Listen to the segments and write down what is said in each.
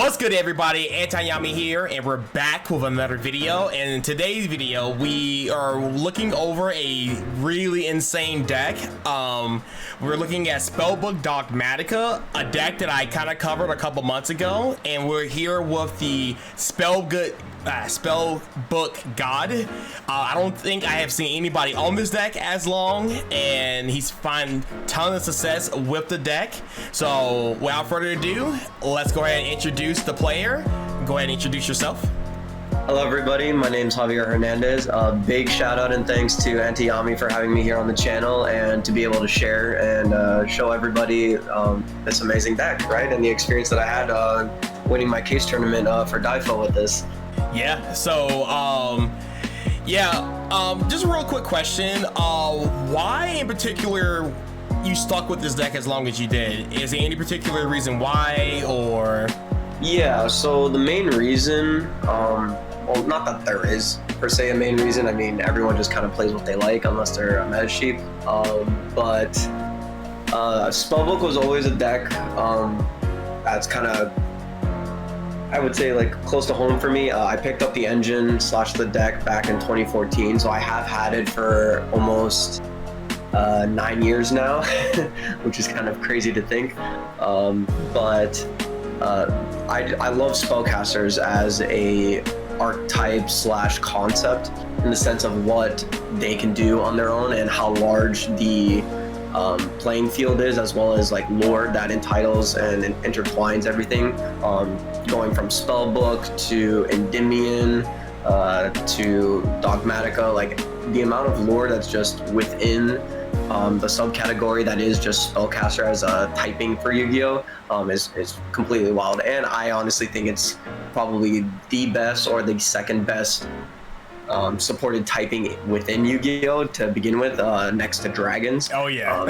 What's good, everybody? Anti-Yami here, and we're back with another video. And in today's video, we are looking over a really insane deck. We're looking at Spellbook Dogmatica, a deck that I kind of covered a couple months ago, and we're here with the Spellbook God. I don't think I have seen anybody on this deck as long, and he's found tons of success with the deck. So without further ado, let's go ahead and introduce the player. Go ahead and introduce yourself. Hello everybody, my name is Javier Hernandez. Big shout out and thanks to Anti-Yami for having me here on the channel and to be able to share and show everybody this amazing deck, right? And the experience that I had winning my case tournament for DIFO with this. Yeah, so just a real quick question. Why in particular you stuck with this deck as long as you did? Is there any particular reason why, or? Yeah, so the main reason, well, not that there is per se a main reason. I mean, everyone just kind of plays what they like unless they're a meta sheep. But Spellbook was always a deck that's kind of, I would say, like close to home for me. I picked up the engine / the deck back in 2014, so I have had it for almost 9 years now, which is kind of crazy to think. But I love spellcasters as a archetype / concept in the sense of what they can do on their own and how large the playing field is, as well as like lore that entitles and intertwines everything, going from Spellbook to Endymion to Dogmatica. Like the amount of lore that's just within the subcategory that is just spellcaster as a typing for Yu-Gi-Oh! Is completely wild, and I honestly think it's probably the best or the second best supported typing within Yu-Gi-Oh! To begin with, next to dragons. Oh yeah.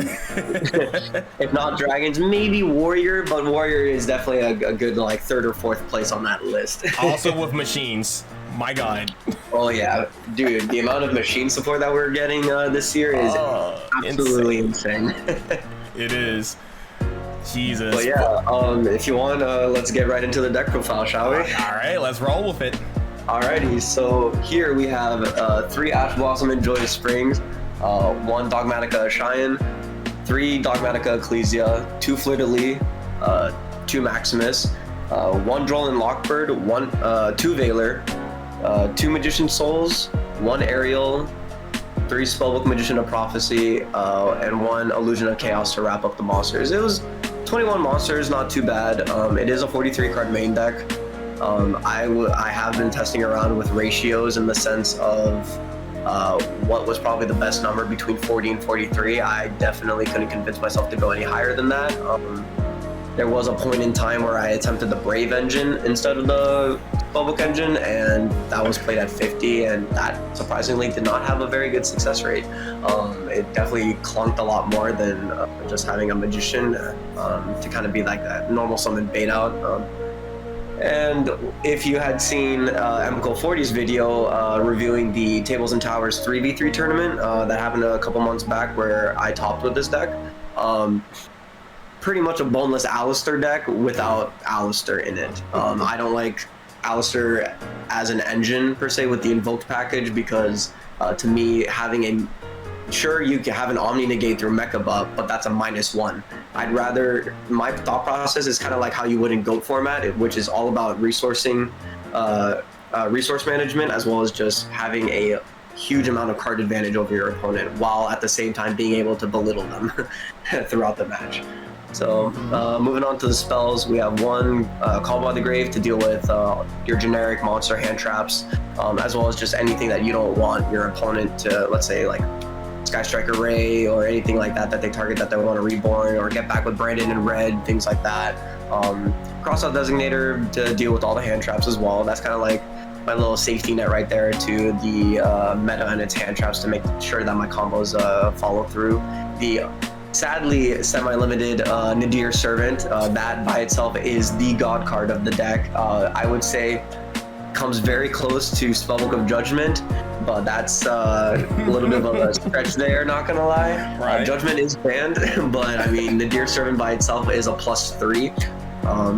If not dragons, maybe warrior, but warrior is definitely a good like third or fourth place on that list. Also with machines. My God. Oh yeah, dude, the amount of machine support that we're getting this year is absolutely insane. It is. Jesus. But yeah, if you want, let's get right into the deck profile, shall we? All right, let's roll with it. Alrighty, so here we have 3 Ash Blossom and Joyous Springs, 1 Dogmatica Cheyenne, 3 Dogmatica Ecclesia, 2 Fleur-de-Lis, 2 Maximus, 1 Droll and Lockbird, 2 Veiler, 2 Magician Souls, 1 Aerial, 3 Spellbook Magician of Prophecy, and 1 Illusion of Chaos to wrap up the monsters. It was 21 monsters, not too bad. It is a 43 card main deck. I have been testing around with ratios in the sense of what was probably the best number between 40 and 43. I definitely couldn't convince myself to go any higher than that. There was a point in time where I attempted the Brave engine instead of the Spellbook engine, and that was played at 50, and that surprisingly did not have a very good success rate. It definitely clunked a lot more than just having a magician to kind of be like that normal summon bait out. And if you had seen MCO40's video reviewing the Tables and Towers 3v3 tournament that happened a couple months back where I topped with this deck, pretty much a boneless Alistair deck without Alistair in it. I don't like Alistair as an engine per se with the invoked package because to me having a sure, you can have an Omni negate through Mecha buff, but that's a -1. I'd rather, my thought process is kind of like how you would in GOAT format, which is all about resourcing, resource management, as well as just having a huge amount of card advantage over your opponent, while at the same time being able to belittle them throughout the match. So moving on to the spells, we have 1 Call by the Grave to deal with your generic monster hand traps, as well as just anything that you don't want your opponent to, let's say like Sky Striker Ray or anything like that that they target that they want to reborn, or get back with Brandon in red, things like that. Crossout Designator to deal with all the hand traps as well. That's kind of like my little safety net right there to the meta and its hand traps to make sure that my combos follow through. The sadly semi-limited Nadir Servant, that by itself is the god card of the deck. I would say comes very close to Spellbook of Judgment, but that's a little bit of a stretch there, not gonna lie. Right. Judgment is banned, but I mean, the Deer Servant by itself is a +3.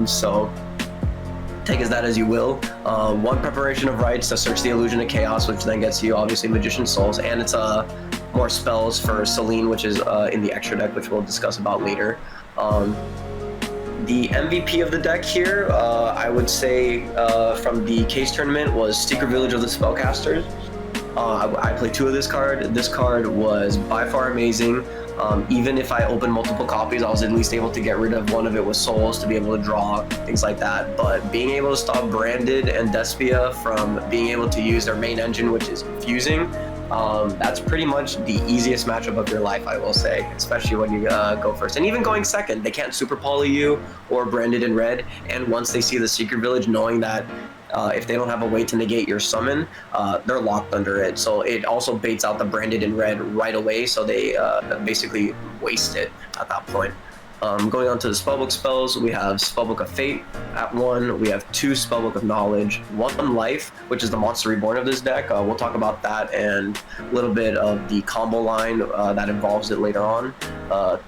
So take as that as you will. One preparation of rights to search the illusion of chaos, which then gets you obviously Magician Souls, and it's more spells for Celine, which is in the extra deck, which we'll discuss about later. The MVP of the deck here, I would say, from the case tournament was Secret Village of the Spellcasters. I played 2 of this card. This card was by far amazing. Even if I opened multiple copies, I was at least able to get rid of one of it with souls to be able to draw, things like that. But being able to stop Branded and Despia from being able to use their main engine, which is Infusing, that's pretty much the easiest matchup of your life, I will say, especially when you go first. And even going second, they can't super poly you or Branded in red. And once they see the Secret Village, knowing that if they don't have a way to negate your summon, they're locked under it. So it also baits out the Branded in red right away, so they basically waste it at that point. Going on to the Spellbook spells, we have Spellbook of Fate at 1, we have 2 Spellbook of Knowledge, 1 Life, which is the Monster Reborn of this deck. We'll talk about that and a little bit of the combo line that involves it later on.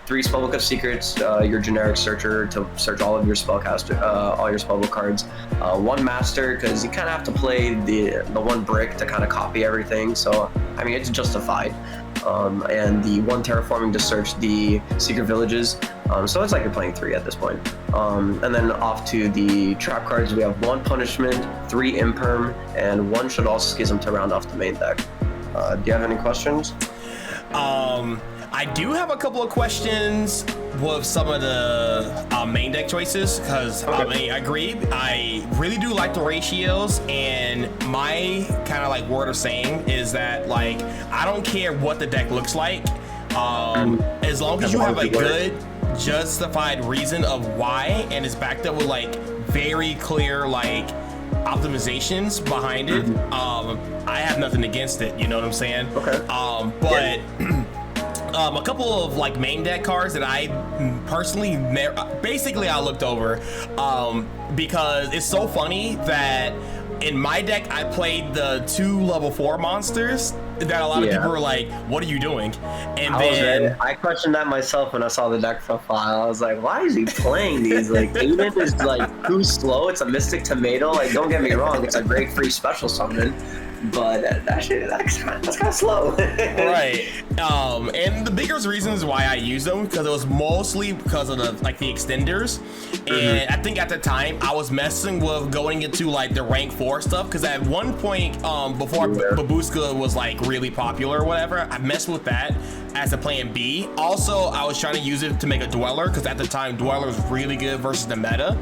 3 Spellbook of Secrets, your generic searcher to search all of your spellcaster, all your Spellbook cards. 1 Master, because you kind of have to play the 1 brick to kind of copy everything, so I mean it's justified. And the 1 Terraforming to search the Secret Villages. So it's like you're playing 3 at this point. And then off to the trap cards, we have 1 Punishment, 3 Imperm, and 1 Shaddoll Schism to round off the main deck. Do you have any questions? I do have a couple of questions with some of the main deck choices, because I mean, I agree. I really do like the ratios, and my kind of like word of saying is that like I don't care what the deck looks like, as long as you have a good justified reason of why, and it's backed up with like very clear like optimizations behind it. I have nothing against it. You know what I'm saying? Okay. But. A couple of like main deck cards that I personally basically I looked over, because it's so funny that in my deck I played the 2 level 4 monsters that a lot of people were like, what are you doing? And I questioned that myself when I saw the deck profile. I was like, why is he playing these? Like, Aiden is like too slow. It's a Mystic Tomato. Like, don't get me wrong, it's a great free special summon, but that's kind of slow. Right. And the biggest reasons why I used them, because it was mostly because of the extenders. And I think at the time I was messing with going into like the rank 4 stuff, because at one point before Babushka was like really popular or whatever, I messed with that as a plan B. Also, I was trying to use it to make a Dweller, because at the time Dweller was really good versus the meta.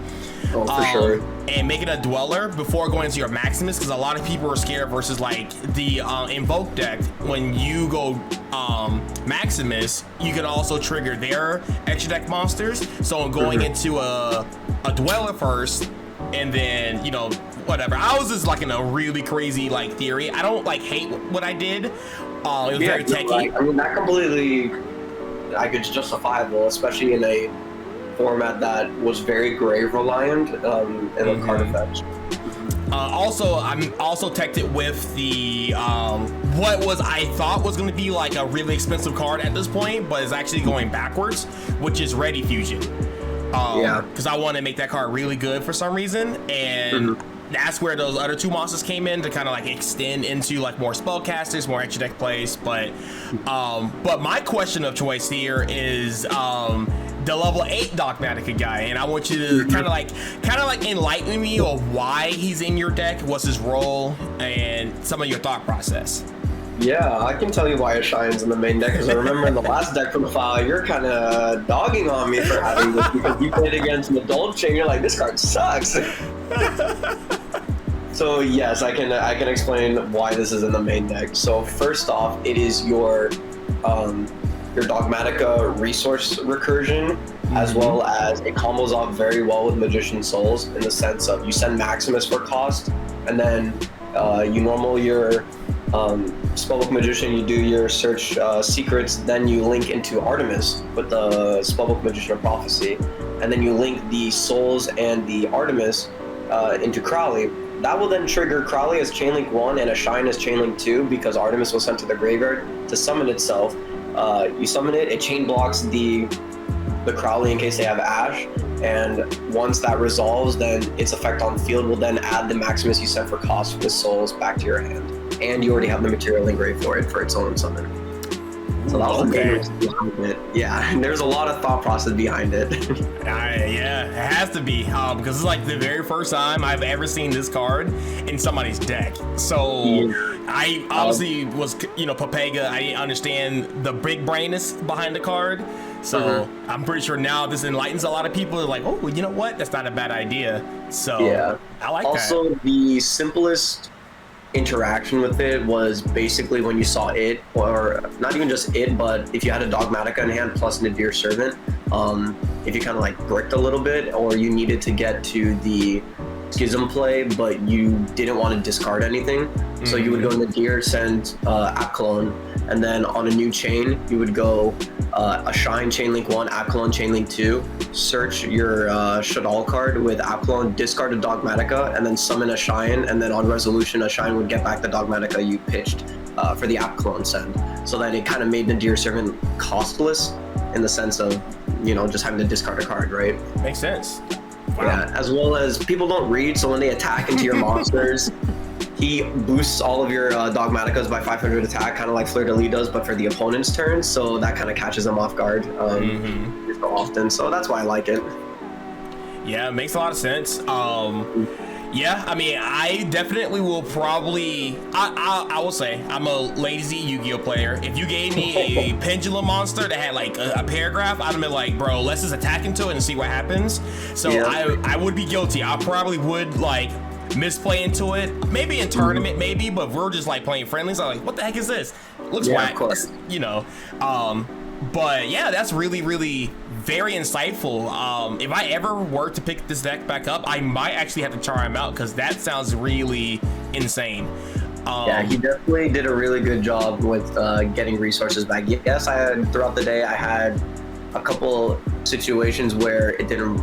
Oh, for sure. And making a Dweller before going into your Maximus, because a lot of people are scared versus like the Invoke deck. When you go Maximus, you can also trigger their extra deck monsters. So going into a Dweller first, and then, you know, whatever. I was just like in a really crazy like theory. I don't like hate what I did. It was very techy. I mean, that completely, it's justifiable, especially in a format that was very grave reliant in the card effects. Also, I'm also teched it with the what was I thought was going to be like a really expensive card at this point, but is actually going backwards, which is Ready Fusion. Because I want to make that card really good for some reason, and that's where those other 2 monsters came in to kind of like extend into like more spellcasters, more extra deck plays. But my question of choice here is the level 8 Dogmatica guy, and I want you to kind of like enlighten me of why he's in your deck, what's his role, and some of your thought process. Yeah, I can tell you why it shines in the main deck, because I remember in the last deck profile, you're kind of dogging on me for having this, because you played against the Dolce, and you're like, this card sucks. So yes, I can explain why this is in the main deck. So first off, it is your Dogmatica resource recursion, as well as it combos off very well with Magician Souls, in the sense of you send Maximus for cost, and then you normal your Spellbook Magician, you do your search secrets, then you link into Artemis with the Spellbook Magician of Prophecy, and then you link the Souls and the Artemis into Crowley. That will then trigger Crowley as Chainlink 1 and a Shine as Chainlink 2, because Artemis was sent to the graveyard to summon itself. You summon it, it chain blocks the Crowley in case they have Ash, and once that resolves, then its effect on the field will then add the Maximus you sent for cost with souls back to your hand, and you already have the material engraved for it for its own summon. So that was the main reason behind it. Yeah, and there's a lot of thought process behind it. Yeah, it has to be, because it's like the very first time I've ever seen this card in somebody's deck. So I obviously was, Papega. I didn't understand the big brainness behind the card. So I'm pretty sure now this enlightens a lot of people. They're like, oh, well, you know what? That's not a bad idea. So yeah, I like that. Also, the simplest interaction with it was basically when you saw it, or not even just it, but if you had a Dogmatica in hand plus Nadir Servant, if you kind of like bricked a little bit, or you needed to get to the Schism play but you didn't want to discard anything, so you would go Nadir, send App Clone, and then on a new chain you would go a Shine Chainlink 1, App Clone Chainlink 2, search your Shadal card with App Clone, discard a Dogmatica, and then summon a Shine, and then on resolution a Shine would get back the Dogmatica you pitched for the App Clone send. So that it kind of made Nadir Servant costless in the sense of, just having to discard a card, right? Makes sense. Wow. Yeah, as well as people don't read, so when they attack into your monsters, he boosts all of your Dogmaticas by 500 attack, kind of like Fleur de Lis does, but for the opponent's turn, so that kind of catches them off guard so often, so that's why I like it. Yeah, it makes a lot of sense. Yeah, I mean, I definitely will probably, I will say, I'm a lazy Yu-Gi-Oh player. If you gave me a pendulum monster that had like a paragraph, I'd have been like, bro, let's just attack into it and see what happens. So I would be guilty. I probably would like misplay into it, maybe in tournament, maybe, but we're just like playing friendlies. I'm like, what the heck is this? Looks whack, but yeah, that's really, really very insightful. If I ever were to pick this deck back up, I might actually have to try him out, because that sounds really insane. Yeah, he definitely did a really good job with getting resources back. Yes, throughout the day I had a couple situations where it didn't,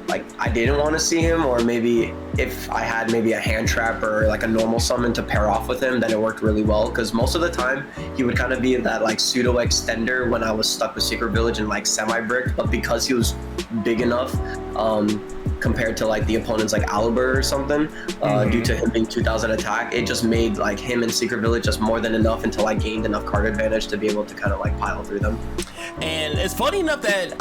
like, I didn't want to see him, or maybe if I had maybe a hand trap or like a normal summon to pair off with him, then it worked really well, because most of the time he would kind of be that like pseudo extender when I was stuck with Secret Village and like semi-bricked, but because he was big enough compared to like the opponents like Alibur or something, due to him being 2000 attack, it just made like him and Secret Village just more than enough until I gained enough card advantage to be able to kind of like pile through them. And it's funny enough that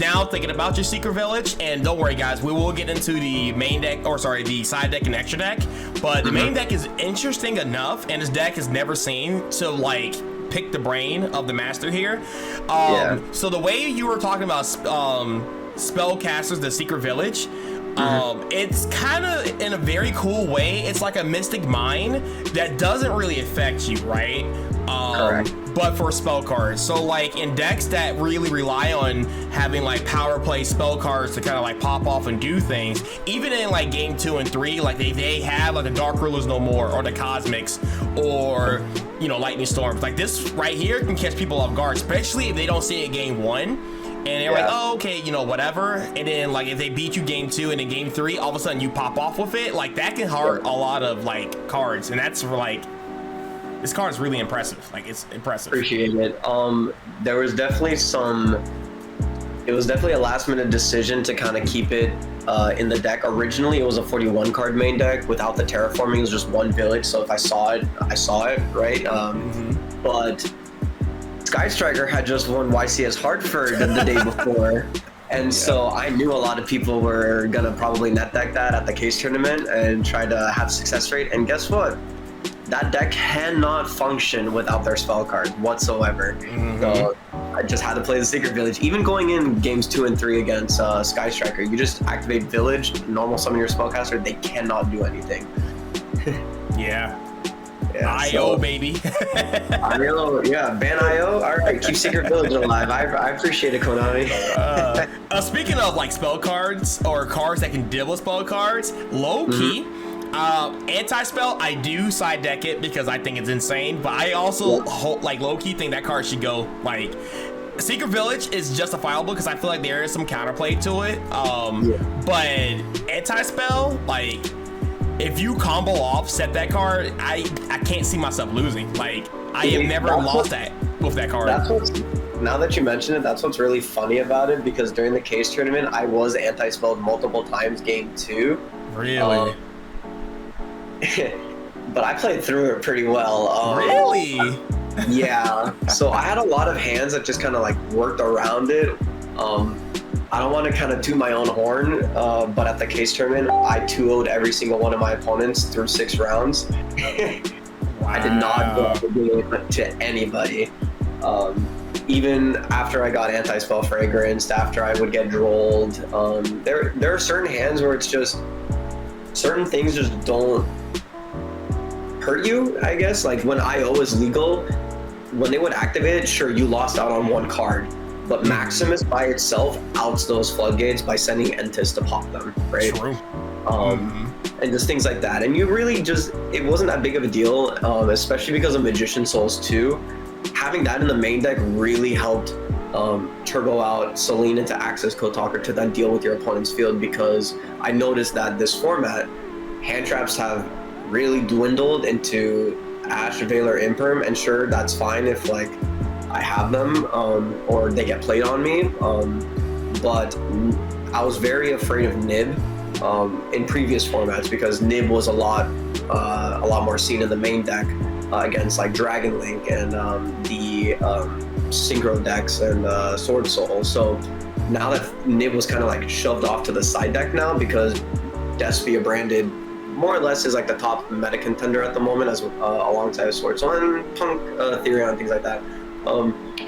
now thinking about your Secret Village, and don't worry guys, we will get into the main deck, or sorry, the side deck and extra deck, but the main deck is interesting enough, and this deck is never seen to like pick the brain of the master here. So the way you were talking about spellcasters, the Secret Village, it's kind of in a very cool way, it's like a Mystic Mine that doesn't really affect you, right? Correct. But for spell cards, so like in decks that really rely on having like power play spell cards to kind of like pop off and do things, even in like game 2 and 3, like they have like the Dark Rulers No More, or the Cosmics, or Lightning Storms. Like this right here can catch people off guard, especially if they don't see it game 1 and they're like, oh, okay, whatever, and then like if they beat you game 2 and then game 3, all of a sudden you pop off with it, like that can hurt a lot of like cards, and that's for like, this card is really impressive. Like, it's impressive. Appreciate it. There was definitely it was definitely a last minute decision to kind of keep it in the deck. Originally, it was a 41 card main deck without the terraforming. It was just one village. So if I saw it, I saw it, right? But Sky Striker had just won YCS Hartford the day before. And so I knew a lot of people were gonna probably net deck that at the case tournament and try to have success rate. And guess what? That deck cannot function without their spell cards whatsoever. So I just had to play the Secret Village. Even going in games 2 and 3 against Sky Striker, you just activate Village, normal summon your spellcaster, they cannot do anything. Yeah, IO, baby. IO, yeah, ban IO. All right, keep Secret Village alive. I appreciate it, Konami. Speaking of like spell cards or cards that can deal with spell cards, low key. Anti-spell, I do side deck it because I think it's insane, but I also like low-key think that card should go like Secret Village is justifiable because I feel like there is some counterplay to it. But anti-spell, like if you combo off set that card, I can't see myself losing. Like I have never lost that with that card. now that you mention it, that's what's really funny about it, because during the case tournament, I was anti-spelled multiple times game 2. Really? But I played through it pretty well. Really? Yeah. So I had a lot of hands that just kind of like worked around it. I don't want to kind of toot my own horn, but at the case tournament, I 2-0'd every single one of my opponents through 6 rounds. Wow. I did not go up the game to anybody. Even after I got anti-spell fragranced, after I would get drolled, there are certain hands where it's just certain things just don't hurt you, I guess. Like when IO is legal, when they would activate it, sure, you lost out on 1 card, but Maximus by itself outs those floodgates by sending Entis to pop them, right? True. And just things like that. And you really just, it wasn't that big of a deal, especially because of Magician Souls 2. Having that in the main deck really helped turbo out Celine into Access Code Talker to then deal with your opponent's field, because I noticed that this format, hand traps have really dwindled into Ash, Veiler, Imperm, and sure, that's fine if like I have them or they get played on me, but I was very afraid of Nib in previous formats, because Nib was a lot more seen in the main deck against like Dragon Link and the Synchro decks and Sword Soul. So now that Nib was kind of like shoved off to the side deck now, because Despia branded more or less is like the top meta contender at the moment, as alongside Sword Soul and Punk, Therion, and things like that.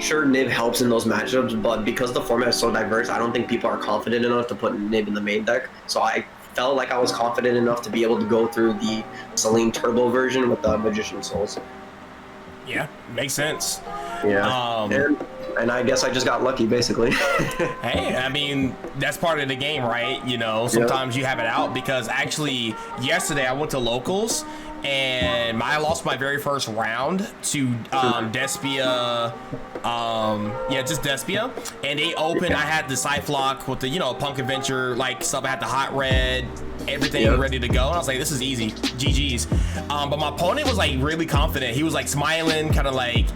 Sure, Nib helps in those matchups, but because the format is so diverse, I don't think people are confident enough to put Nib in the main deck. So I felt like I was confident enough to be able to go through the Celine Turbo version with the Magician Souls. Yeah, makes sense. Yeah. And I guess I just got lucky, basically. Hey, I mean, that's part of the game, right? You know, sometimes you have it out, because actually yesterday I went to locals and I lost my very first round to Despia. Just Despia. And they opened, I had the Cyflock with the, you know, Punk Adventure, like stuff. I had the Hot Red, everything ready to go. And I was like, this is easy, GG's. But my opponent was like really confident. He was like smiling, kind of like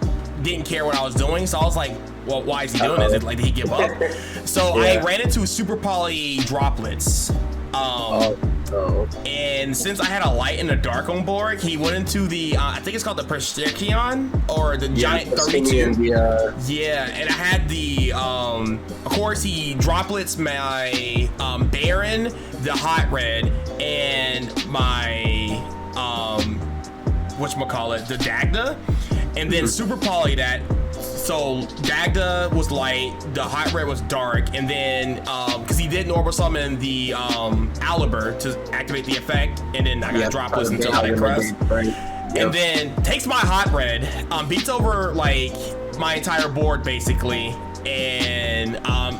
didn't care what I was doing. So I was like, well, why is he doing this? Is it like, did he give up? So I ran into Super Poly Droplets. And since I had a light and a dark on board, he went into the I think it's called the Perstikion, or the giant 32. Yeah, and I had the of course he droplets my Baron, the Hot Red, and my whatchamacallit, the Dagda, and then Super Poly that. So Dagda was light, the Hot Red was dark, and then because he did normal summon the Aliber to activate the effect, and then I got droplets until I crest. And then takes my Hot Red, beats over like my entire board basically, and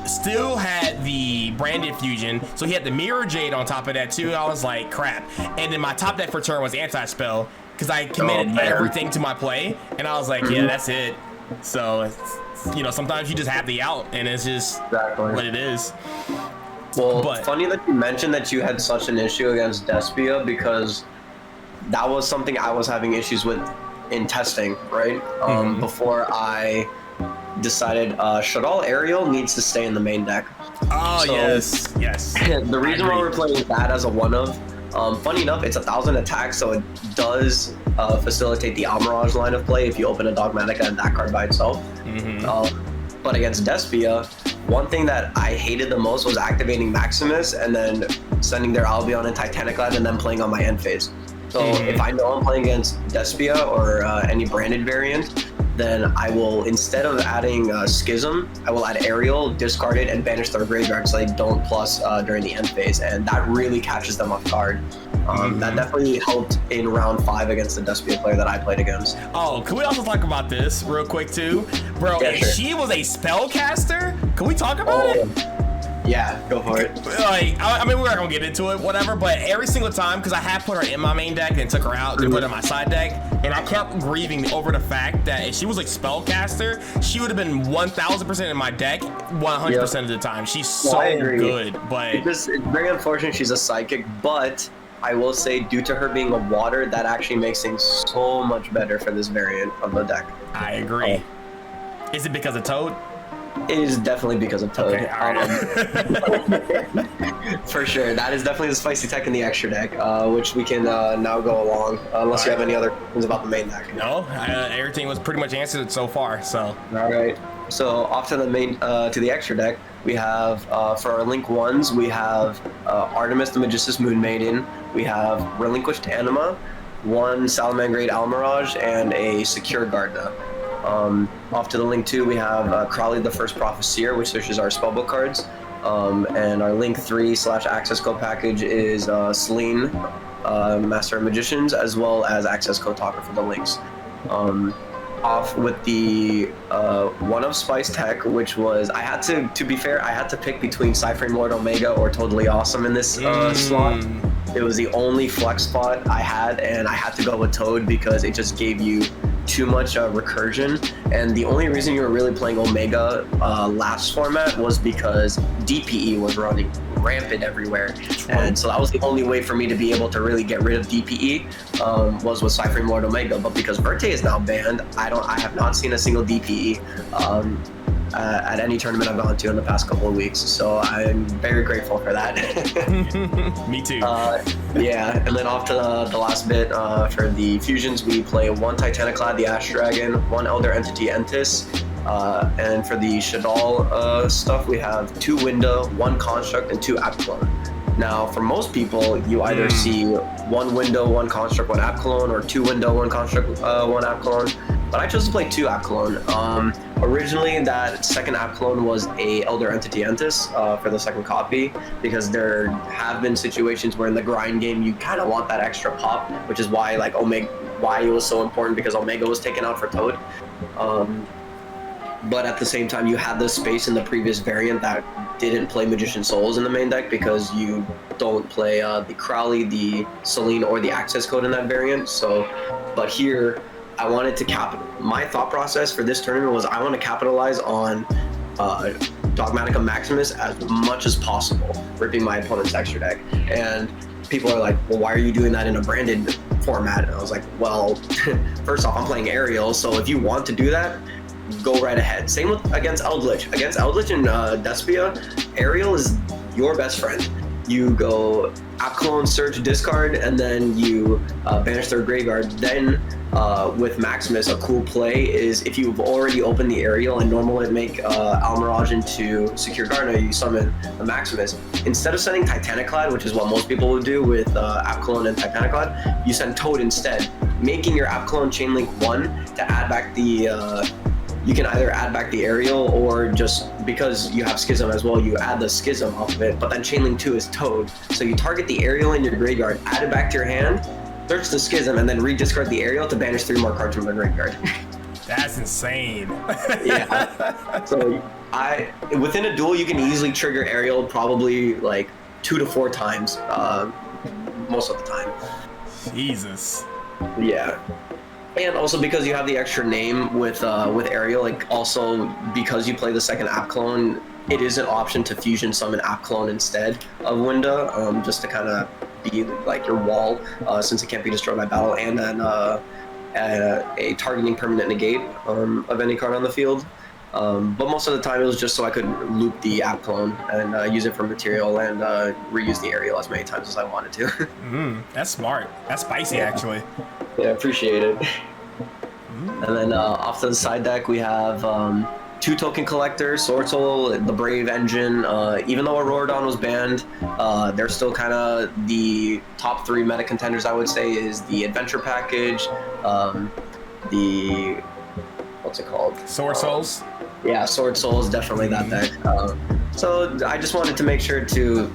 still had the Branded Fusion, so he had the Mirror Jade on top of that too. I was like, crap. And then my top deck for turn was Anti-Spell, because I committed everything to my play, and I was like, yeah, that's it. So, you know, sometimes you just have the out, and it's just what it is. Well, but funny that you mentioned that you had such an issue against Despia, because that was something I was having issues with in testing, right? Before I decided Shadal Ariel needs to stay in the main deck. Oh, so, yes. The reason why we're playing that as a one-of, funny enough, it's 1,000 attacks, so it does facilitate the Almirage line of play if you open a Dogmatica and that card by itself. But against Despia, one thing that I hated the most was activating Maximus and then sending their Albion and Titaniclad and then playing on my end phase. So if I know I'm playing against Despia or any branded variant, then I will, instead of adding Schism, I will add Aerial, discard it, and banish their graveyard so they don't plus during the end phase, and that really catches them off guard. That definitely helped in round 5 against the Despia player that I played against. Oh, can we also talk about this real quick too? Bro, if she was a spellcaster, can we talk about it? Yeah, go for it. Like, I mean, we're not gonna get into it, whatever, but every single time, because I have put her in my main deck and took her out and put her in my side deck, and I kept grieving over the fact that if she was like spellcaster, she would have been 1,000% in my deck 100% of the time. She's so good, but it's very unfortunate she's a psychic, but I will say, due to her being a water, that actually makes things so much better for this variant of the deck. I agree. Is it because of Toad? It is definitely because of Toad. Okay, all right. For sure. That is definitely the spicy tech in the extra deck, which we can now go along, unless you have any other questions about the main deck. No, everything was pretty much answered so far, so. All right. So off to the main, to the extra deck, we have, for our Link 1s, we have Artemis the Magistus Moon Maiden, we have Relinquished Anima, 1 Salamangrade Almirage, and a Secure Gardna. Off to the Link 2, we have Crowley the First Prophecyr, which searches our Spellbook cards. And our Link 3/Access Code package is Celine, Master of Magicians, as well as Access Code Talker for the Links. Off with the one of Spice Tech, which was, I had to be fair, I had to pick between Cyframe Lord Omega or Totally Awesome in this slot. It was the only flex spot I had, and I had to go with Toad because it just gave you too much recursion. And the only reason you were really playing Omega last format was because DPE was running rampant everywhere, and so that was the only way for me to be able to really get rid of DPE was with Cyframe Lord Omega. But because Verte is now banned, I have not seen a single DPE at any tournament I've gone to in the past couple of weeks, so I'm very grateful for that. Me too. Yeah, and then off to the last bit, for the fusions, we play 1 Titaniclad, the Ash Dragon, 1 Elder Entity Entis, and for the Shadal stuff, we have 2 Window, 1 Construct, and 2 App Clone. Now, for most people, you either see 1 Window, 1 Construct, 1 App Clone, or 2 Window, 1 Construct, 1 App Clone, but I chose to play 2 App Clone. Originally, that second App Clone was a Elder Entity Entis for the second copy, because there have been situations where in the grind game you kind of want that extra pop, which is why like why it was so important, because Omega was taken out for Toad. But at the same time, you had the space in the previous variant that didn't play Magician Souls in the main deck because you don't play the Crowley, the Celine, or the Access Code in that variant. So, but here, I wanted to my thought process for this tournament was I want to capitalize on Dogmatica Maximus as much as possible, ripping my opponent's extra deck. And people are like, well, why are you doing that in a branded format? And I was like, well, first off, I'm playing Ariel, so if you want to do that, go right ahead. Same with against Eldritch. Against Eldritch and Despia, Ariel is your best friend. You go App Clone, search, discard, and then you banish their graveyard. Then with Maximus, a cool play is if you've already opened the Ariel and normally make Almirage into Secure Gardner, you summon a Maximus. Instead of sending Titaniclad, which is what most people would do with App Clone and Titaniclad, you send Toad instead, making your App Clone Chainlink 1 to add back the you can either add back the Ariel, or just because you have Schism as well, you add the Schism off of it, but then Chainlink 2 is Toad. So you target the Ariel in your graveyard, add it back to your hand, search the Schism, and then re-discard the Ariel to banish 3 more cards from the graveyard. That's insane. Yeah. So within a duel, you can easily trigger Ariel probably like 2 to 4 times, most of the time. Jesus. Yeah. And also because you have the extra name with Ariel, like also because you play the second App Clone, it is an option to fusion summon App Clone instead of Winda, just to kind of be like your wall, since it can't be destroyed by battle, and then a targeting permanent negate of any card on the field. But most of the time it was just so I could loop the App Clone and use it for material and reuse the Ariel as many times as I wanted to. That's smart. That's spicy, actually. Yeah, appreciate it. And then off to the side deck, we have 2 Token Collectors, Sword Soul, the Brave Engine. Even though Auroradon was banned, they're still kind of the top 3 meta contenders, I would say, is the Adventure Package, the... what's it called? Sword Souls? Yeah, Sword Soul is definitely that deck. So I just wanted to make sure to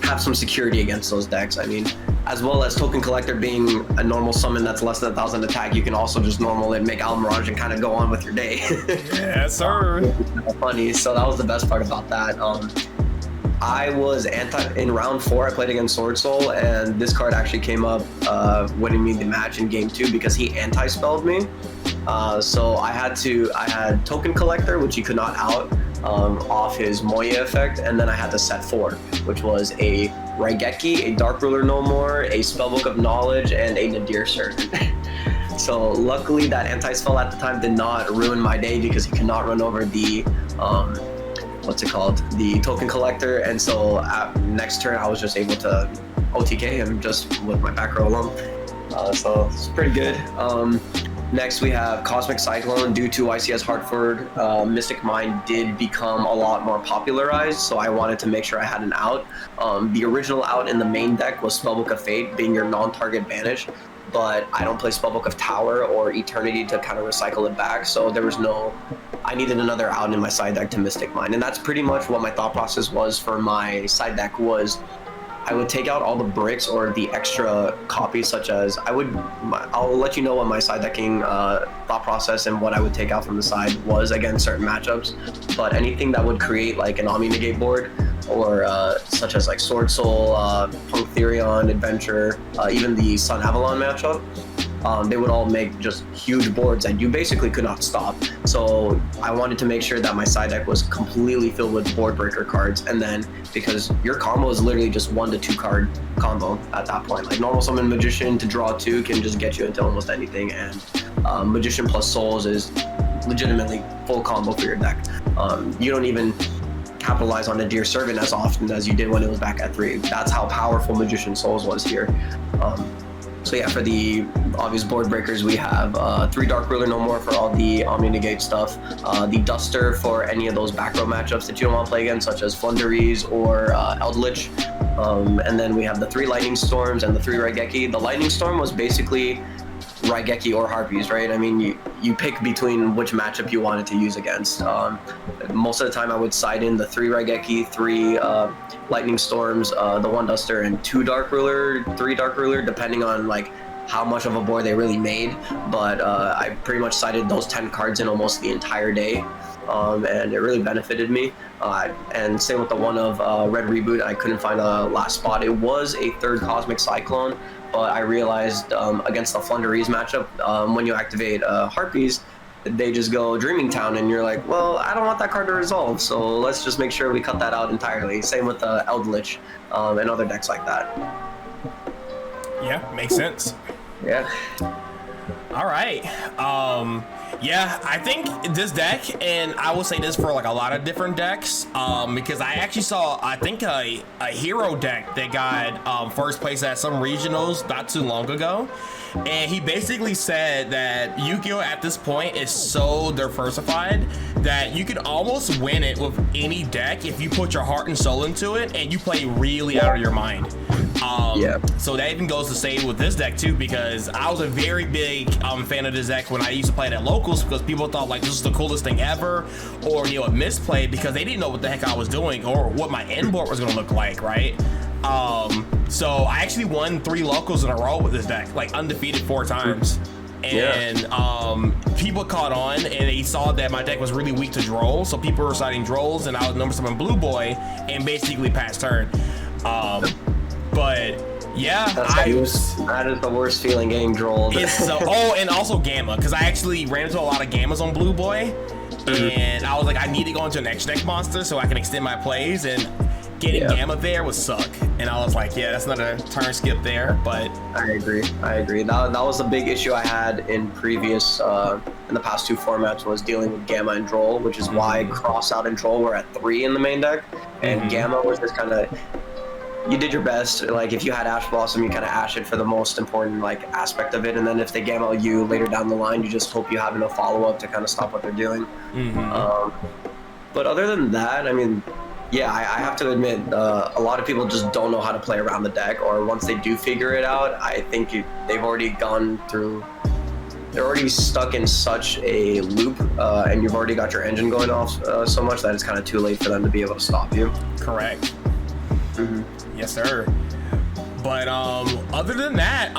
have some security against those decks. I mean, as well as Token Collector being a normal summon that's less than 1,000 attack, you can also just normal it, make Almirage, and kind of go on with your day. Yes, sir. Funny, so that was the best part about that. I was in round 4, I played against Sword Soul, and this card actually came up winning me the match in game 2 because he anti-spelled me. So I had Token Collector, which he could not out off his Moya effect, and then I had the set 4, which was a Raigeki, a Dark Ruler No More, a Spellbook of Knowledge, and a Nadir Surgeon. So luckily that anti-spell at the time did not ruin my day because he could not run over the what's it called, the token collector, and so next turn I was just able to OTK him just with my back row alone. So it's pretty good. Next we have Cosmic Cyclone. Due to ICS Hartford, Mystic Mind did become a lot more popularized, so I wanted to make sure I had an out. The original out in the main deck was Spellbook of Fate, being your non-target banish, but I don't play Spellbook of Tower or Eternity to kind of recycle it back, so there was no... I needed another out in my side deck to Mystic Mind, and that's pretty much what my thought process was for my side deck. Was I would take out all the bricks or the extra copies, such as I'll let you know what my side decking thought process and what I would take out from the side was against certain matchups. But anything that would create like an Omni Negate board, or such as like Sword Soul, Punk Therion, Adventure, even the Sun Avalon matchup, they would all make just huge boards that you basically could not stop. So I wanted to make sure that my side deck was completely filled with board breaker cards, and then because your combo is literally just 1 to 2 card combo at that point. Like normal summon Magician to draw 2 can just get you into almost anything, and Magician plus Souls is legitimately full combo for your deck. You don't even capitalize on a Dear Servant as often as you did when it was back at 3. That's how powerful Magician Souls was here. So yeah, for the obvious board breakers, we have 3 Dark Ruler no more for all the Omni Negate stuff, the Duster for any of those back row matchups that you don't want to play against, such as Flunderies or Eldritch, and then we have the 3 Lightning Storms and the 3 Raigeki. The Lightning Storm was basically Raigeki or Harpies, right? I mean, you pick between which matchup you wanted to use against. Most of the time I would side in the 3 Raigeki, 3 Lightning Storms, the 1 Duster, and 2 Dark Ruler, 3 Dark Ruler, depending on like how much of a board they really made. But I pretty much sided those 10 cards in almost the entire day, and it really benefited me. And same with the one of Red Reboot. I couldn't find a last spot. It was a 3rd Cosmic Cyclone, but I realized against the Flunderies matchup, when you activate Harpies, they just go Dreaming Town, and you're like, well, I don't want that card to resolve, so let's just make sure we cut that out entirely. Same with Eldritch and other decks like that. Yeah, makes sense. Yeah. All right. Yeah, I think this deck, and I will say this for like a lot of different decks, because I actually saw, I think a hero deck that got first place at some regionals not too long ago, and he basically said that Yu-Gi-Oh at this point is so diversified that you could almost win it with any deck if you put your heart and soul into it and you play really out of your mind. Yeah. So that even goes to say with this deck too, because I was a very big fan of this deck when I used to play it at locals, because people thought like this is the coolest thing ever, or you know, misplayed because they didn't know what the heck I was doing or what my end board was gonna look like, right? So I actually won 3 locals in a row with this deck, like undefeated 4 times. And people caught on and they saw that my deck was really weak to Droll, so people were citing Drolls, and I was number 7 Blue Boy and basically passed turn. But yeah, that is the worst feeling getting Drolled. And also Gamma, because I actually ran into a lot of Gammas on Blue Boy, and I was like, I need to go into an extra deck monster so I can extend my plays, and getting Gamma there would suck. And I was like, yeah, that's not a turn skip there, but I agree. That was the big issue I had in previous in the past 2 formats, was dealing with Gamma and Droll, which is why Cross Out and Droll were at 3 in the main deck, and Gamma was just kind of, you did your best. Like if you had Ash Blossom, you kind of ash it for the most important like aspect of it, and then if they Gamma you later down the line, you just hope you have enough follow-up to kind of stop what they're doing. But other than that, I mean, yeah, I have to admit, a lot of people just don't know how to play around the deck, or once they do figure it out, I think they've already gone through, they're already stuck in such a loop, and you've already got your engine going off so much that it's kind of too late for them to be able to stop you. Correct. Yes, sir. But other than that,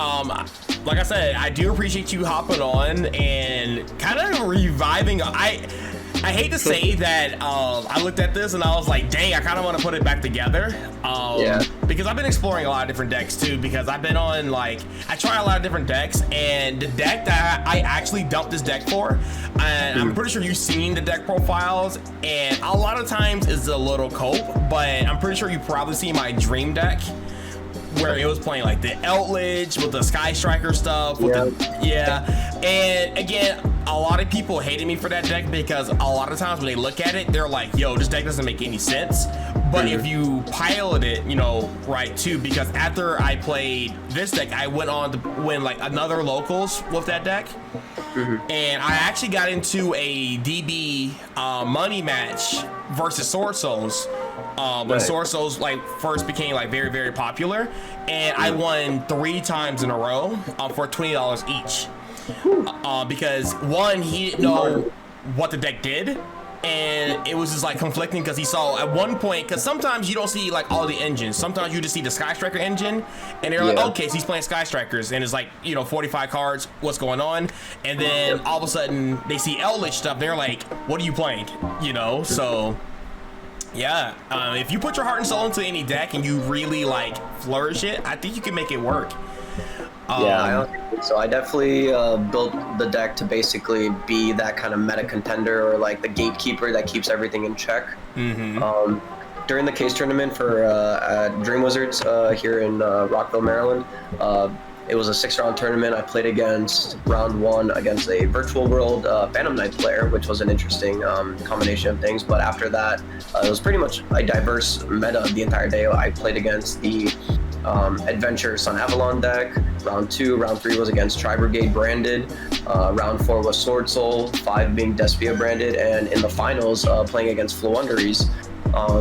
like I said, I do appreciate you hopping on and kind of reviving. I hate to say that I looked at this and I was like, dang, I kind of want to put it back together. Because I've been exploring a lot of different decks too, because I've been on, like, I try a lot of different decks, and the deck that I actually dumped this deck for, and I'm pretty sure you've seen the deck profiles, and a lot of times it's a little cope, but I'm pretty sure you probably see my dream deck, where it was playing like the Eldritch with the Sky Striker stuff. With and again, a lot of people hated me for that deck because a lot of times when they look at it, they're like, yo, this deck doesn't make any sense. But if you pilot it, you know, right too, because after I played this deck, I went on to win like another locals with that deck. And I actually got into a DB money match versus Sword Souls when Sword Souls like first became like very, very popular, and I won 3 times in a row for $20 each because one, he didn't know what the deck did, and it was just like conflicting because he saw at one point, because sometimes you don't see like all the engines, sometimes you just see the Sky Striker engine, and they're like, okay, so he's playing Sky Strikers, and it's like, you know, 45 cards, what's going on? And then all of a sudden they see Eldritch stuff, they're like, what are you playing? You know, so yeah, if you put your heart and soul into any deck and you really like flourish it, I think you can make it work. Yeah, I don't think so. I definitely built the deck to basically be that kind of meta contender, or like the gatekeeper that keeps everything in check. During the case tournament for Dream Wizards here in Rockville, Maryland, it was a 6-round tournament. I played against round 1 against a virtual world Phantom Knight player, which was an interesting combination of things. But after that, it was pretty much a diverse meta the entire day. I played against the Adventure Sun Avalon deck. Round 2, round 3 was against Tri Brigade branded. Round 4 was Sword Soul, 5 being Despia branded, and in the finals, playing against Floowandereeze,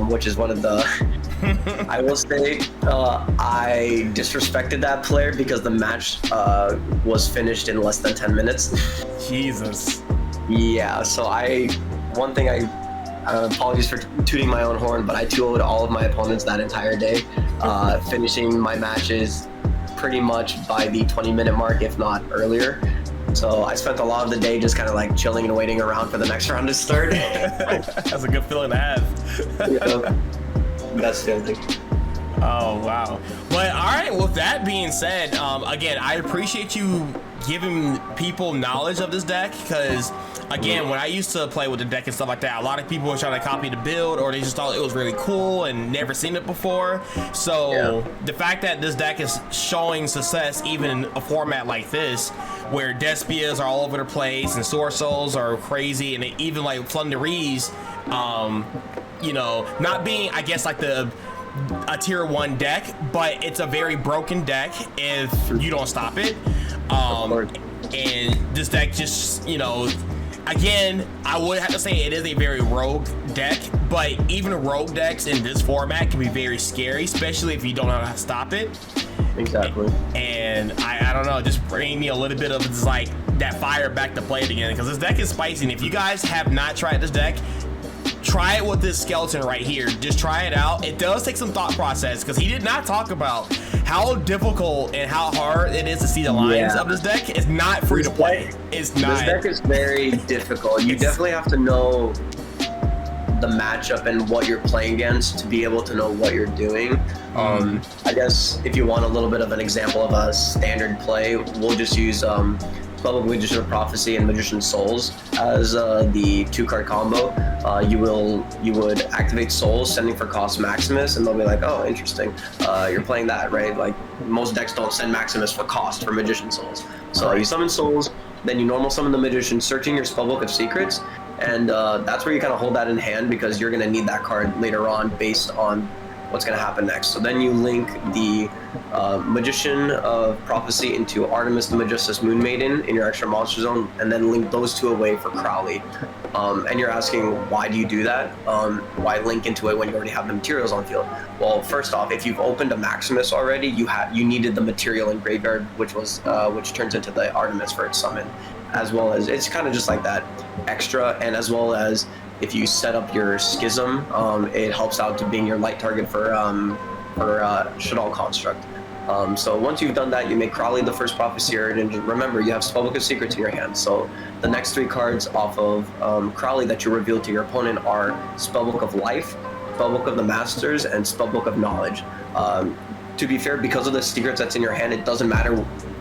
which is one of the I will say I disrespected that player because the match was finished in less than 10 minutes. Jesus. Yeah, so one thing apologies for tooting my own horn, but I 2-0'd all of my opponents that entire day, finishing my matches pretty much by the 20-minute mark, if not earlier. So I spent a lot of the day just kind of like chilling and waiting around for the next round to start. That's a good feeling to have. Yeah. That's the other thing. Oh, wow. But all right, with that being said, again, I appreciate you giving people knowledge of this deck, because again, when I used to play with the deck and stuff like that, a lot of people were trying to copy the build, or they just thought it was really cool and never seen it before. So the fact that this deck is showing success even in a format like this, where Despias are all over the place and Sword Souls are crazy, and even like Floowandereeze, you know, not being, I guess, like a tier 1 deck, but it's a very broken deck if you don't stop it. And this deck just, you know, again, I would have to say it is a very rogue deck, but even rogue decks in this format can be very scary, especially if you don't know how to stop it. Exactly. And I don't know, just bring me a little bit of just like that fire back to play it again, because this deck is spicy. And if you guys have not tried this deck, try it with this skeleton right here. Just try it out. It does take some thought process, because he did not talk about how difficult and how hard it is to see the lines of this deck. It's not free to play. It's not. This deck is very difficult. You definitely have to know the matchup and what you're playing against to be able to know what you're doing. I guess if you want a little bit of an example of a standard play, we'll just use Spellbook, Magician of Prophecy, and Magician Souls as the 2-card combo. You would activate Souls, sending for cost Maximus, and they'll be like, oh, interesting. You're playing that, right? Like, most decks don't send Maximus for cost for Magician Souls. So you summon Souls, then you normal summon the Magician, searching your Spellbook of Secrets, and that's where you kind of hold that in hand, because you're going to need that card later on based on what's going to happen next. So then you link the Magician of Prophecy into Artemis the Magistus Moon Maiden in your extra monster zone, and then link those 2 away for Crowley. And you're asking, why do you do that? Why link into it when you already have the materials on field? Well, first off, if you've opened a Maximus already, you needed the material in graveyard, which turns into the Artemis for its summon, as well as it's kind of just like that extra, and as well as if you set up your Schism, it helps out to being your light target for Shaddoll Construct. So once you've done that, you make Crowley the first Prophecyr, and remember, you have Spellbook of Secrets in your hand. So the next 3 cards off of Crowley that you reveal to your opponent are Spellbook of Life, Spellbook of the Masters, and Spellbook of Knowledge. To be fair, because of the secrets that's in your hand, it doesn't matter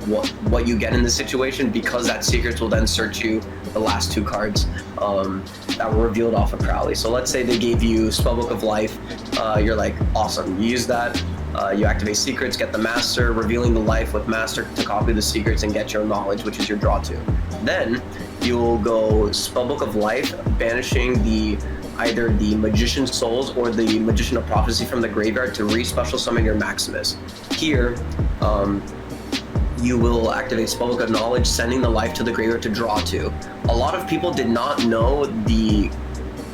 what you get in this situation, because that secrets will then search you the last 2 cards that were revealed off of Crowley. So let's say they gave you Spellbook of Life, you're like, awesome, you use that, You activate secrets, get the master, revealing the life with master to copy the secrets and get your knowledge, which is your draw 2. Then you'll go Spellbook of Life, banishing either the Magician's Souls or the Magician of Prophecy from the graveyard to re-special summon your Maximus. Here, you will activate Spellbook of Knowledge, sending the life to the graveyard to draw 2. A lot of people did not know the,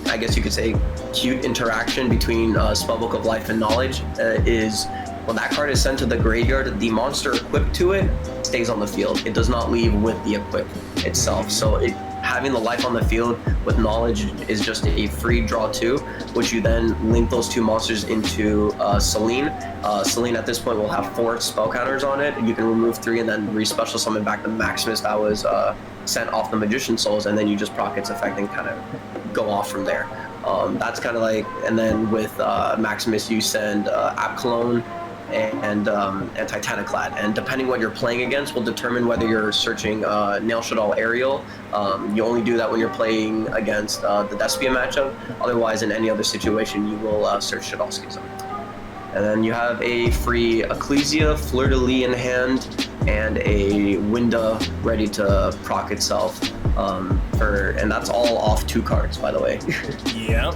I guess you could say, cute interaction between Spellbook of Life and Knowledge is when that card is sent to the graveyard, the monster equipped to it stays on the field. It does not leave with the equip itself. So having the life on the field with Knowledge is just a free draw 2, which you then link those 2 monsters into Selene. Selene at this point will have 4 spell counters on it. You can remove 3 and then re-special summon back the Maximus that was sent off the Magician Souls, and then you just proc its effect and kind of go off from there. That's kind of like, and then with Maximus you send App Clone and Titaniclad, and depending what you're playing against will determine whether you're searching Nail Shadal Aerial. You only do that when you're playing against the Despia matchup. Otherwise, in any other situation, you will search Shadal Schism. And then you have a free Ecclesia, Fleur de Lis in hand, and a Winda ready to proc itself. And that's all off 2 cards, by the way. Yep.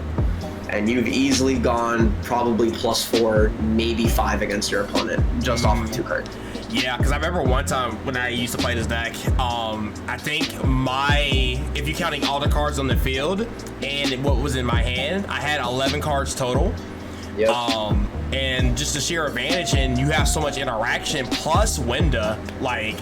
And you've easily gone probably +4, maybe 5 against your opponent, just off of 2 cards. Yeah, because I remember one time when I used to play this deck, I think if you're counting all the cards on the field and what was in my hand, I had 11 cards total. Yep. And just the sheer advantage, and you have so much interaction plus Winda, like,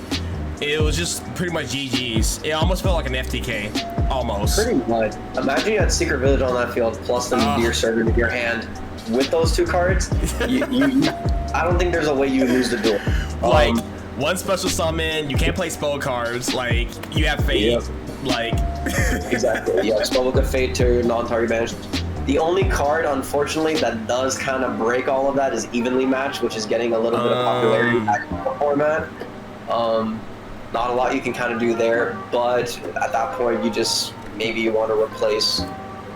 it was just pretty much GG's. It almost felt like an FTK, almost. Pretty much. Imagine you had Secret Village on that field plus the Deer Servant in your hand with those 2 cards. I don't think there's a way you lose the duel. Like, one special summon, you can't play spell cards, like, you have Fate, yep. Like... Exactly, yeah, Spellbook of Fate to non-target banish. The only card, unfortunately, that does kind of break all of that is Evenly Matched, which is getting a little bit of popularity back in the format. Not a lot you can kind of do there, but at that point, maybe you want to replace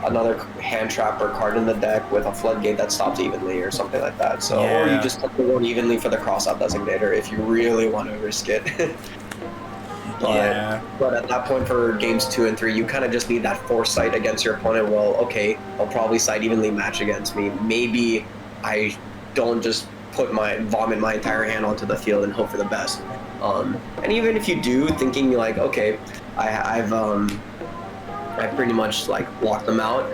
another hand trap or card in the deck with a Floodgate that stops Evenly or something like that. So, yeah. Or you just put the one Evenly for the cross-out designator if you really want to risk it. But at that point for games 2 and 3, you kind of just need that foresight against your opponent. Well, okay, I'll probably side Evenly Match against me. Maybe I don't just vomit my entire hand onto the field and hope for the best. And even if you do, thinking like, okay, I've pretty much like locked them out.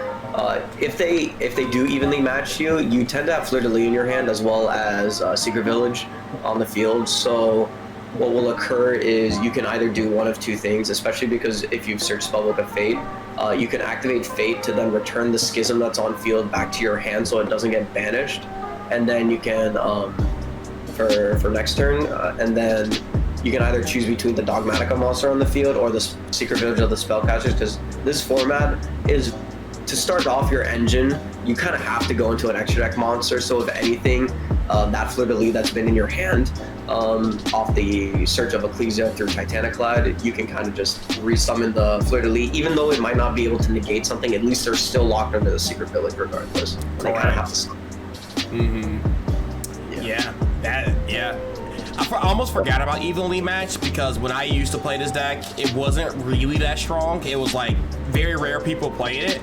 If they do evenly match you, you tend to have Fleur de Lis in your hand as well as Secret Village on the field. So what will occur is you can either do one of 2 things, especially because if you've searched Spellbook of Fate, you can activate Fate to then return the Schism that's on field back to your hand so it doesn't get banished. And then you can, for next turn, and then you can either choose between the Dogmatica monster on the field or the Secret Village of the Spellcasters, because this format is, to start off your engine, you kind of have to go into an extra deck monster. So if anything, that Fleur de Lis that's been in your hand, off the search of Ecclesia through Titaniclad, you can kind of just resummon the Fleur de Lis. Even though it might not be able to negate something, at least they're still locked under the Secret Village regardless. They kind of have to summon. I almost forgot about Evenly Match because when I used to play this deck, it wasn't really that strong. It was like very rare people played it,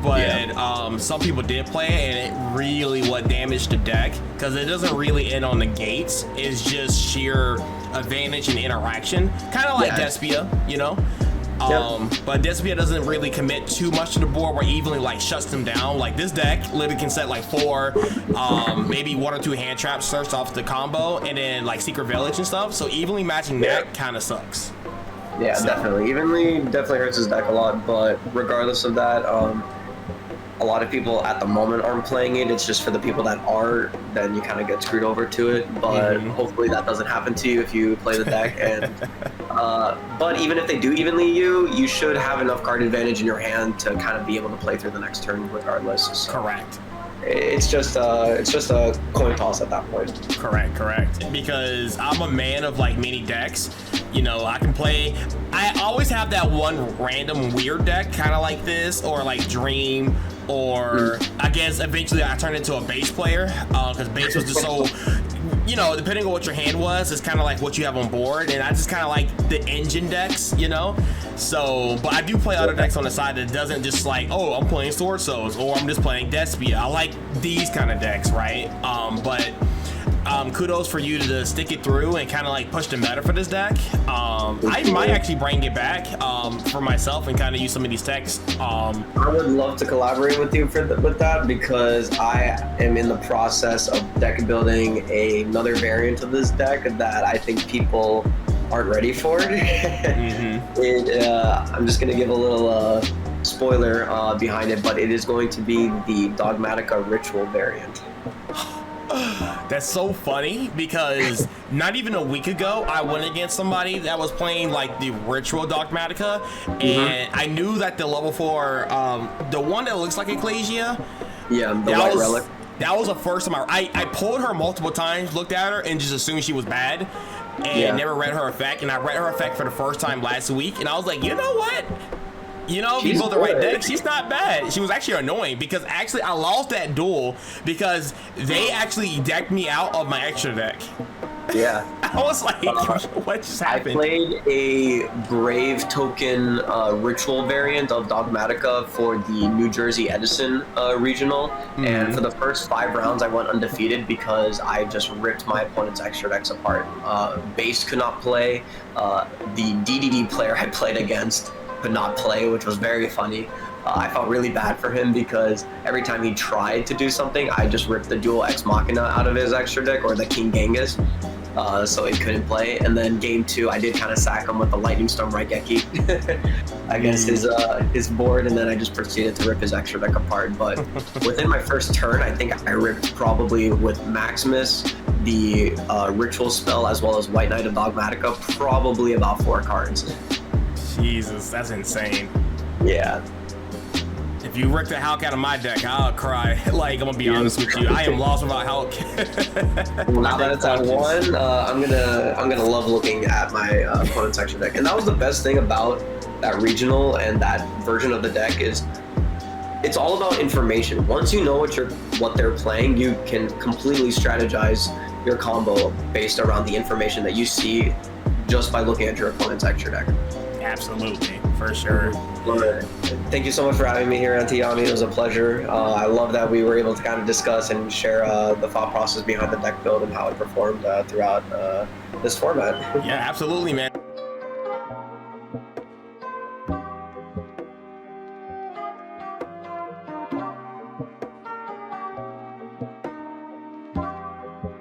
but some people did play it, and it really would damage the deck because it doesn't really end on the gates. It's just sheer advantage and interaction, kind of like Despia, you know. But Despia doesn't really commit too much to the board where Evenly like shuts them down. Like this deck literally can set like 4, maybe 1 or 2 hand traps searched off the combo, and then like Secret Village and stuff. So evenly matching that kind of sucks. Yeah, so. Definitely hurts his deck a lot. But regardless of that, a lot of people at the moment aren't playing it. It's just for the people that are, then you kind of get screwed over to it. But hopefully that doesn't happen to you if you play the deck. And but even if they do evenly you should have enough card advantage in your hand to kind of be able to play through the next turn regardless. So correct. It's just a coin toss at that point. Correct. Because I'm a man of like many decks. You know, I always have that one random weird deck, kind of like this, or like Dream, or I guess eventually I turned into a base player because base was just so, you know, depending on what your hand was, it's kind of like what you have on board, and I just kind of like the engine decks, you know. So, but I do play other decks on the side that doesn't just like, oh, I'm playing Sword Souls or I'm just playing Despia. I like these kind of decks, right? But kudos for you to stick it through and kind of like push the meta for this deck. I might actually bring it back for myself and kind of use some of these techs. I would love to collaborate with you with that, because I am in the process of deck building another variant of this deck that I think people aren't ready for. I'm just gonna give a little spoiler behind it, but it is going to be the Dogmatica Ritual variant. That's so funny because not even a week ago I went against somebody that was playing like the Ritual Dogmatica, and I knew that the level 4, the one that looks like Ecclesia, yeah, the White Relic, that was the first time I pulled her multiple times, looked at her, and just assumed she was bad, and never read her effect. And I read her effect for the first time last week, and I was like, you know what? You know, if you build the right deck, she's not bad. She was actually annoying because actually I lost that duel because they actually decked me out of my extra deck. Yeah. I was like, what just happened? I played a Brave token ritual variant of Dogmatica for the New Jersey Edison regional, and for the first 5 rounds I went undefeated because I just ripped my opponent's extra decks apart. Base could not play. The DDD player I played against could not play, which was very funny. I felt really bad for him because every time he tried to do something, I just ripped the Dual Ex Machina out of his extra deck, or the King Genghis, so he couldn't play. And then game 2, I did kind of sack him with the Lightning Storm Raigeki against his board, and then I just proceeded to rip his extra deck apart. But within my first turn, I think I ripped, probably with Maximus, the Ritual spell, as well as White Knight of Dogmatica, probably about 4 cards. Jesus, that's insane. Yeah. If you ripped the Hulk out of my deck, I'll cry. Like, I'm gonna be honest with you, I am lost without Hulk. Now that it's at 1, I'm gonna love looking at my opponent's extra deck. And that was the best thing about that regional and that version of the deck, is it's all about information. Once you know what they're playing, you can completely strategize your combo based around the information that you see just by looking at your opponent's extra deck. Absolutely, for sure. Thank you so much for having me here, Antiyami. It was a pleasure. I love that we were able to kind of discuss and share the thought process behind the deck build and how it performed throughout this format. Yeah, absolutely, man.